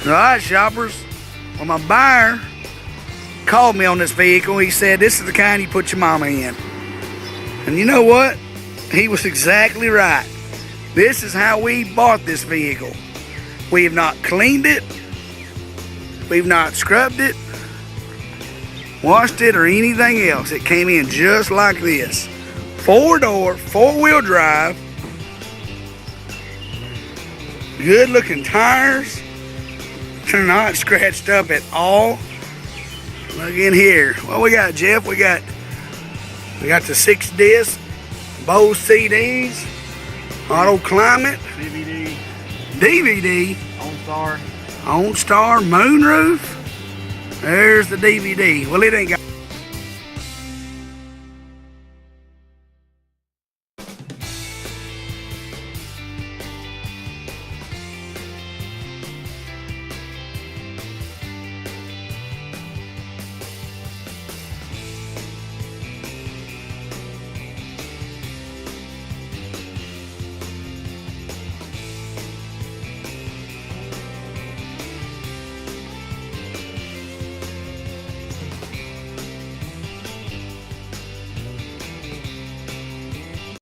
Alright, shoppers. Well, my buyer called me on this vehicle. He said, this is the kind you put your mama in. And you know what? He was exactly right. This is how we bought this vehicle. We have not cleaned it. We've not scrubbed it, washed it, or anything else. It came in just like this. 4-door, 4-wheel drive. Good looking tires. They're not scratched up at all. Look in here. What we got, Jeff? We got the 6-disc, Bose CDs, auto climate, DVD, OnStar, moonroof. There's the DVD. Well, it ain't got